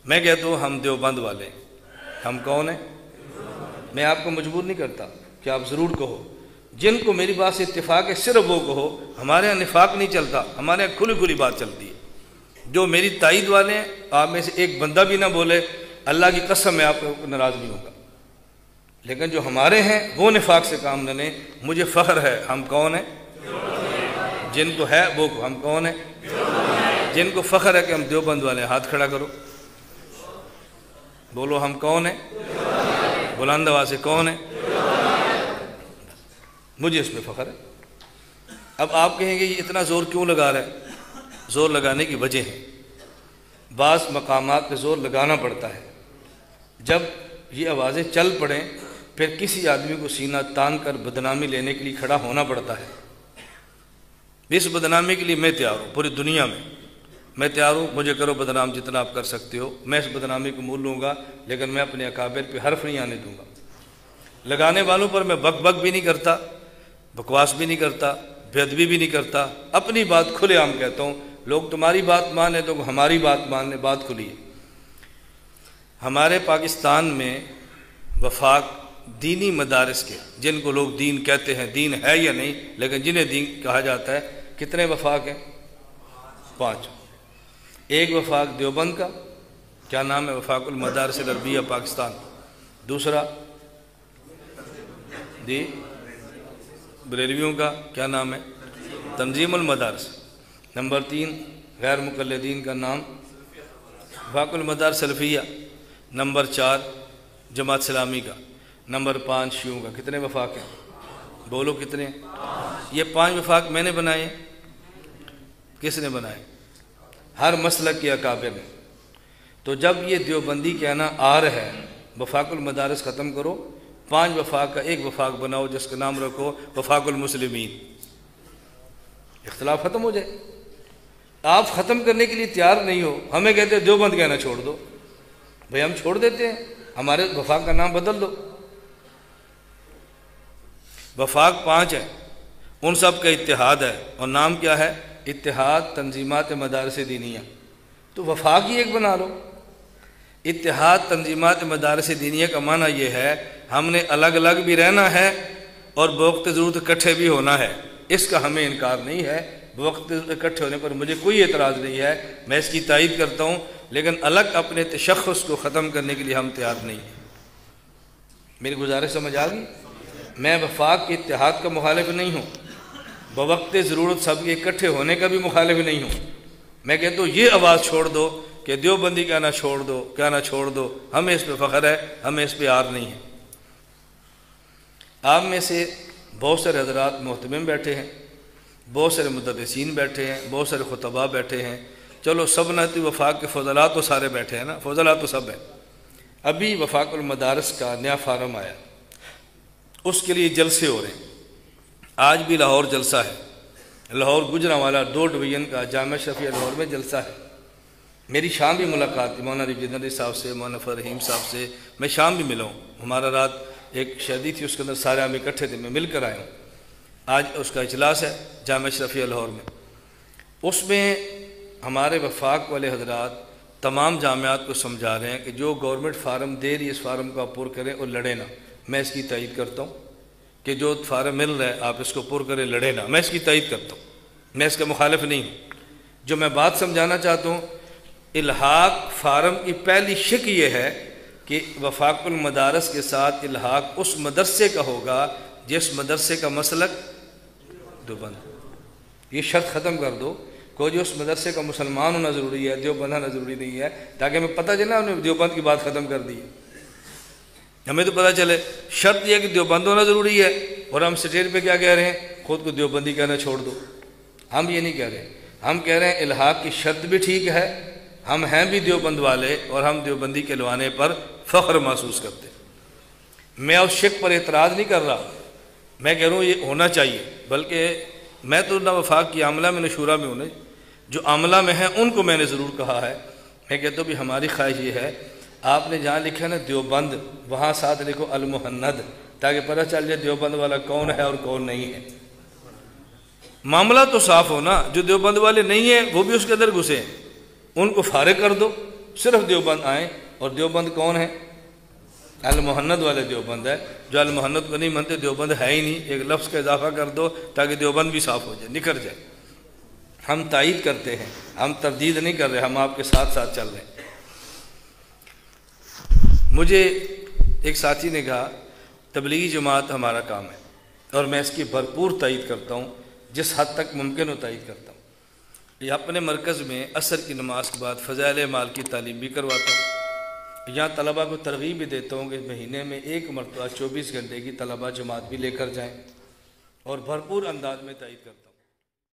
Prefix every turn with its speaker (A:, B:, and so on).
A: मैं कहता हूँ हम देवबंद वाले। हम कौन हैं? मैं आपको मजबूर नहीं करता कि आप ज़रूर कहो। जिनको मेरी बात से इत्तेफाक है सिर्फ वो कहो। हमारे यहाँ निफाक नहीं चलता, हमारे यहाँ खुली खुली बात चलती है। जो मेरी ताईद वाले हैं, आप में से एक बंदा भी ना बोले, अल्लाह की कसम मैं आपको नाराज़ नहीं होगा। लेकिन जो हमारे हैं वो निफाक से काम न लें। मुझे फ़ख्र है हम कौन हैं? जिनको है वो हम कौन हैं? जिनको फ़ख्र है कि हम देवबंद वाले, हाथ खड़ा करो, बोलो हम कौन हैं? बुलंद आवाज़ से कौन है? मुझे इसमें फ़ख्र है। अब आप कहेंगे ये इतना ज़ोर क्यों लगा रहा है? ज़ोर लगाने की वजह है, बाज़ मकामात पे ज़ोर लगाना पड़ता है। जब ये आवाज़ें चल पड़ें फिर किसी आदमी को सीना तान कर बदनामी लेने के लिए खड़ा होना पड़ता है। इस बदनामी के लिए मैं तैयार हूँ, पूरी दुनिया में मैं तैयार हूँ। मुझे करो बदनाम जितना आप कर सकते हो, मैं इस बदनामी को मूल लूँगा, लेकिन मैं अपने अकाबिर पे हर्फ नहीं आने दूँगा। लगाने वालों पर मैं बक बक भी नहीं करता, बकवास भी नहीं करता, बेअदबी भी नहीं करता। अपनी बात खुलेआम कहता हूँ। लोग तुम्हारी बात मान लें तो हमारी बात मान लें, बात खुली है। हमारे पाकिस्तान में वफाक दीनी मदारिस के, जिनको लोग दीन कहते हैं, दीन है या नहीं, लेकिन जिन्हें दीन कहा जाता है, कितने वफाक हैं? 5। एक वफाक देवबंद का, क्या नाम है? वफाकुल मदारिस अरबिया पाकिस्तान। दूसरा दी बरेलवियों का, क्या नाम है? तंजीमुल मदारिस। नंबर 3 गैर मुक़ल्लिदीन का नाम वफाकुल मदारिस सलफ़िया। नंबर 4 जमात इस्लामी का। नंबर 5 शियों का। कितने वफाक हैं? बोलो कितने? ये 5 वफाक मैंने बनाए। किसने बनाए? हर मसलक के अकाबिर ने। तो जब ये देवबंदी कहना आ रहा है वफाकुल मदारिस ख़त्म करो, 5 वफाक का एक वफाक बनाओ जिसका नाम रखो वफाकुल मुस्लिमीन। इख्तिलाफ ख़त्म हो जाए। आप ख़त्म करने के लिए तैयार नहीं हो, हमें कहते हैं देवबंद कहना छोड़ दो। भाई हम छोड़ देते हैं, हमारे वफाक का नाम बदल दो। वफाक 5 है, उन सब का इत्तिहाद है, और नाम क्या है? इत्तिहाद तंजीमात मदारिस दीनिया। तो वफाक ही एक बना लो। इत्तिहाद तंजीमात मदारिस दीनिया का माना ये है हमने अलग अलग भी रहना है और बवक्त ज़रूरत इकट्ठे भी होना है। इसका हमें इनकार नहीं है। बवक्त इकट्ठे होने पर मुझे कोई एतराज़ नहीं है, मैं इसकी तायीद करता हूँ, लेकिन अलग अपने तशख़्ख़ुस को ख़त्म करने के लिए हम तैयार नहीं हैं। मेरी गुजारिश समझ आ गई? मैं वफाक के इत्तिहाद का मुखालिफ नहीं हूँ, बवक्त ज़रूरत सब के इकट्ठे होने का भी मुखालिफ नहीं हूँ। मैं कहता हूँ ये आवाज़ छोड़ दो कि देवबंदी कहना छोड़ दो, कहना छोड़ दो। हमें इस पर फ़ख्र है, हमें इस पर आर नहीं है। आप में से बहुत सारे हज़रात मोहतमिम बैठे हैं, बहुत सारे मुदर्रिसीन बैठे हैं, बहुत सारे खुतबा बैठे हैं। चलो सब न तो वफाक के फ़ज़ला तो सारे बैठे हैं ना, फ़ज़ला तो सब है। अभी वफाकुल मदारिस का नया फार्म आया, उसके लिए जलसे हो रहे हैं। आज भी लाहौर जलसा है, लाहौर गुजरांवाला 2 डिवीज़न का जामिया शफिया लाहौर में जलसा है। मेरी शाम भी मुलाकात थी मौलाना रिजनरी साहब से, मौलाना फ़रहीम साहब से, मैं शाम भी मिला हूँ। हमारा रात एक शादी थी, उसके अंदर सारे हम इकट्ठे थे, मैं मिल कर आया हूँ। आज उसका इजलास है जामिया शफिया लाहौर में। उसमें हमारे वफाक वाले हजरात तमाम जामियात को समझा रहे हैं कि जो गवर्नमेंट फार्म दे रही है इस फार्म को आप पुर करें और लड़े ना। मैं इसकी तायीद करता हूँ कि जो फार्म मिल रहा है आप इसको पुर करें, लड़े ना। मैं इसकी तायीद करता हूँ, मैं इसका मुखालिफ नहीं हूँ। जो मैं बात समझाना चाहता हूँ, इल्हाक फार्म की पहली शिक ये है कि वफाकुल मदारिस के साथ इल्हाक उस मदरसे का होगा जिस मदरसे का मसलक देवबंद। ये शर्त ख़त्म कर दो, कोई जो उस मदरसे का मुसलमान होना ज़रूरी है, देवबंद होना ज़रूरी नहीं है, ताकि हमें पता चले हमने देवबंद की बात ख़त्म कर दी है। हमें तो पता चले शर्त यह कि देवबंद होना ज़रूरी है, और हम स्टेज पे क्या कह रहे हैं? खुद को देवबंदी कहना छोड़ दो। हम ये नहीं कह रहे, हम कह रहे हैं इल्हाक की शर्त भी ठीक है, हम हैं भी देवबंद वाले और हम देवबंदी के लवाने पर फ़ख्र महसूस करते। मैं उस शिक पर एतराज़ नहीं कर रहा, मैं कह रहा हूँ ये होना चाहिए। बल्कि मैं तो ना वफाक की आमला में न शूरा में हूँ, जो आमला में हैं उनको मैंने ज़रूर कहा है। मैं कहता हूँ भी हमारी ख्वाहिश ये है, आपने जहाँ लिखा है ना देवबंद, वहाँ साथ लिखो अल-मुहन्नद, ताकि पता चल जाए देवबंद वाला कौन है और कौन नहीं है। मामला तो साफ़ हो ना। जो देवबंद वाले नहीं है वो भी उसके अंदर घुसे, उनको फारिग कर दो। सिर्फ देवबंद आएँ। और देवबंद कौन है? अल मोहन्नद वाले देवबंद है। जो अल मोहन्नद को नहीं मानते, देवबंद है ही नहीं, एक लफ्ज़ का इजाफा कर दो ताकि देवबंद भी साफ़ हो जाए, निखर जाए। हम तायीद करते हैं, हम तरदीद नहीं कर रहे, हम आपके साथ साथ चल रहे हैं। मुझे एक साथी ने कहा तबलीगी जमात हमारा काम है, और मैं इसकी भरपूर तायीद करता हूँ, जिस हद तक मुमकिन हो तायीद करता हूँ। ये अपने मरकज़ में असर की नमाज के बाद फ़ज़ाइल माल की तालीम भी करवाता हूँ। यहाँ तलबा को तरगीब भी देता हूँ कि महीने में एक मरतबा 24 घंटे की तलबा जमात भी लेकर जाएँ, और भरपूर अंदाज में तायीद करता हूँ।